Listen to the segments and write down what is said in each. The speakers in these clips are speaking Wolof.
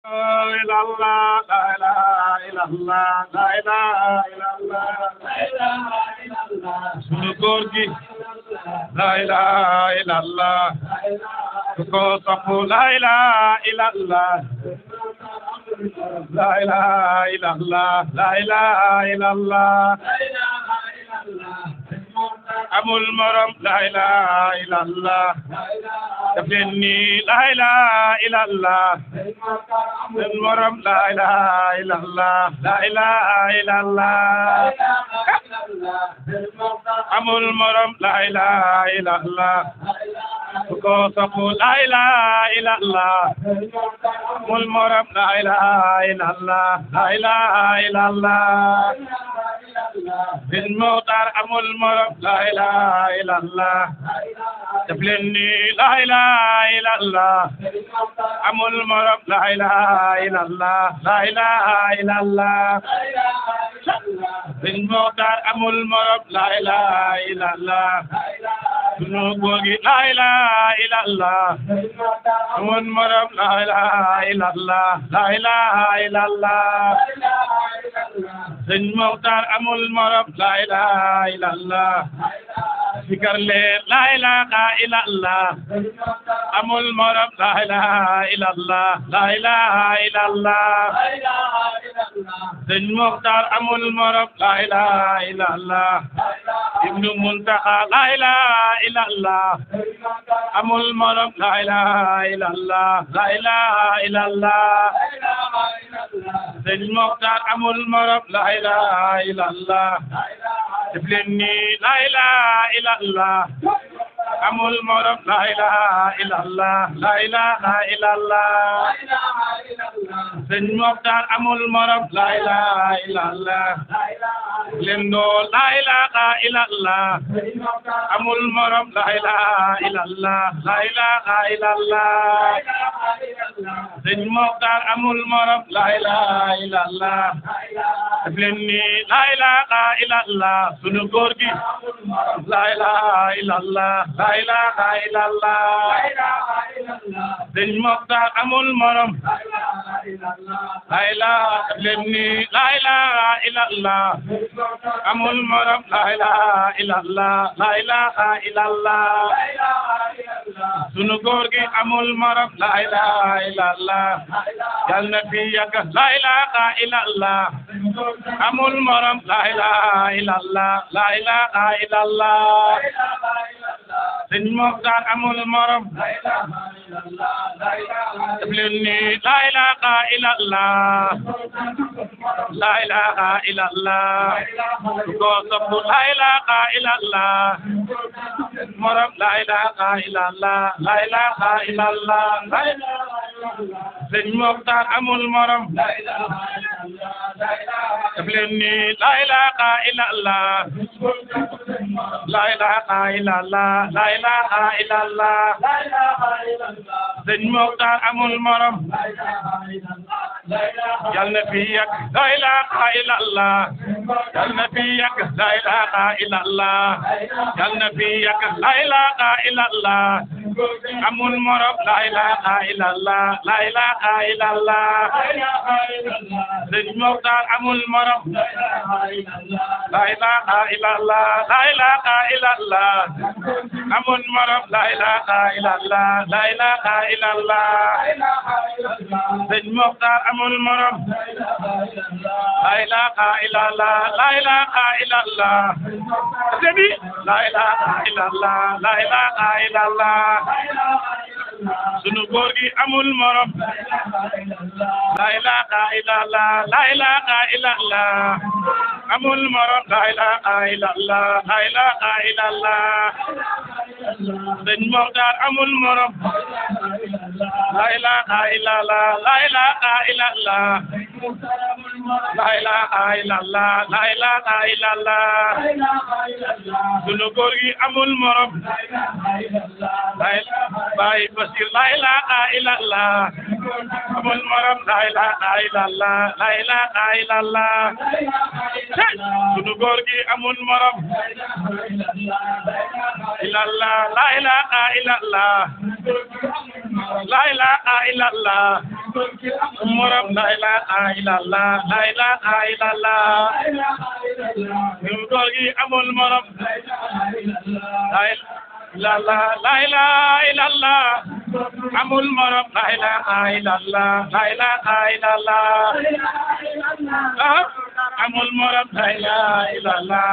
illallah, la ilaha illallah, la ilaha illallah, la ilaha illallah. Sunu góor gi la ilaha illallah, ku ko sopp la ilaha illallah, la ilaha illallah, la ilaha illallah, amul morom la ilaha illallah, def leen ni la ilaha illallah, amul morom la ilaha illallah, la ilaha illallah, amul morom la ilaha illallah, ku ko sopp la ilaha illallah, amul morom la ilaha illallah, la ilaha illallah. Bin Muxtaar amul morom la ilaha illallah, def leen ni la ilaha illallah, amul morom la ilaha illallah, la ilaha illallah. Bin Muxtaar amul morom la ilaha illallah, sunu góor gi la ilaha illallah, amul morom la ilaha illallah, la ilaha illallah. Bin Muxtaar amul morom la ilaha illallah, zikar leen la ilaha illallah, amul morom la ilaha illallah, la ilaha illallah. Bin Muxtaar amul morom la ilaha illallah, Ibnu Muntaxa la ilaha illallah, amul morom la ilaha illallah, la ilaha illallah. Bin Muxtaar amul morom la ilaha illallah, def leen ni la ilaha illallah, amul morom la ilaha illallah, la ilaha illallah. Bin Muxtaar amul morom la ilaha illallah, leen doo la ilaha illallah, amul morom la ilaha illallah, la ilaha illallah. Bin Muxtaar amul morom la ilaha illallah, def leen ni la ilaha illallah, sunu góor gi la ilaha illallah, la ilaha illallah. Bin Muxtaar amul morom la ilaha, def leen ni la ilaha illallah, amul morom la ilaha illallah, la ilaha illallah. Sunu góor gi amul morom la ilaha illallah, yal na fi yàgg la ilaha illallah, amul morom la ilaha illallah, la ilaha illallah. Bin Muxtaar amul morom def leen ni la ilaha illallah, la ilaha illallah, ku ko sopp la ilaha illallah, morom la ilaha illallah, la ilaha illallah. Bin Muxtaar amul morom def leen ni la ilaha illallah, la ilaha illallah, la ilaha illallah. Bin Muxtaar amul morom yal na fi yàgg la ilaha illallah, yal na fi yàgg la ilaha illallah, yal na fi yàgg la ilaha illallah, amul morom la ilaha illallah, la ilaha illallah. Bin Muxtaar amul morom la ilaha illallah, la ilaha illallah, amul morom la ilaha illallah, la ilaha illallah. Bin Muxtaar amul morom la ilaha illallah, la ilaha illallah. Sebi la ilaha illallah, la ilaha illallah. Sunu góor gi amul morom la ilaha illallah, la ilaha illallah, amul morom la ilaha illallah, la ilaha illallah. Bin Muxtaar amul morom la ilaha illallah, la ilaha illallah, la ilaha illallah, la ilaha illallah. Sunu góor gi amul morom Baay Basiir la ilaha illallah, amul morom la ilaha illallah, la ilaha illallah. Sunu góor gi amul morom illallah, la ilaha illallah, la ilaha illallah. morom la ilaha illallah la ilaha illallah ñu góor gi amul morom la ilaha illallah amul morom la ilaha illallah la ilaha illallah amul morom la ilaha illallah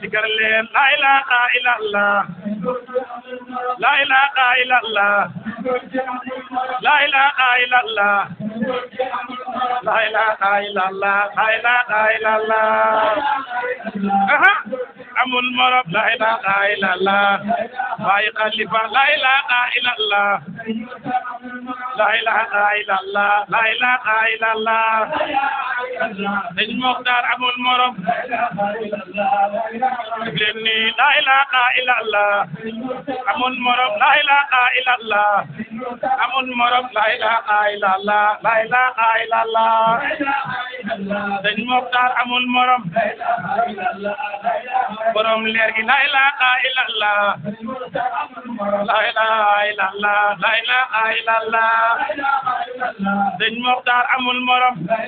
sikar leen la ilaha illallah la ilaha illallah la ilaha illallah la ilaha illallah la ilaha illallah amul morom la ilaha illallah Baay Xalifa la ilaha illallah la ilaha illallah la ilaha illallah Sëñ Moxtaar amul morom leen ni la ilaha illallah amul morom la ilaha illallah amul morom la ilaha illallah la ilaha illallah Sëñ Moxtaar amul morom borom leer gi la ilaha illallah la ilaha illallah la ilaha illallah Sëñ Moxtaar amul morom la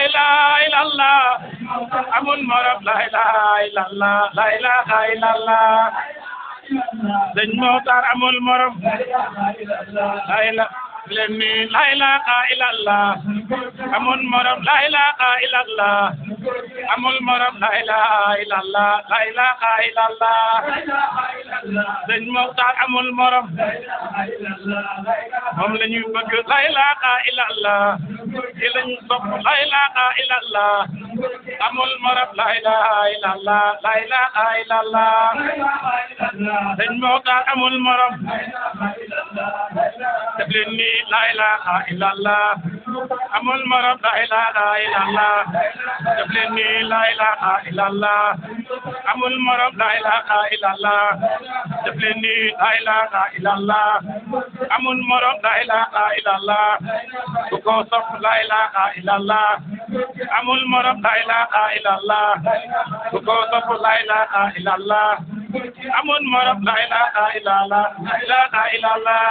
ilaha illallah amul morom la ilaha illallah la ilaha illallah Sëñ Moxtaar amul morom la ilaha leni la ilaha illallah amul morom la ilaha illallah amul morom la ilaha illallah la ilaha illallah Sëñ Moxtaar amul morom moom la ñu bëgg la ilaha illallah ki lañu sopp la ilaha illallah amul morom la ilaha illallah la ilaha illallah Sëñ Moxtaar amul morom def leen ni la ilaha illallah amul morom la ilaha illallah def leen ni la ilaha illallah amul morom la ilaha illallah def leen ni la ilaha illallah amul morom la ilaha illallah ku ko sopp la ilaha illallah amul morom la ilaha illallah ku ko sopp la ilaha illallah amul morom la ilaha illallah la ilaha illallah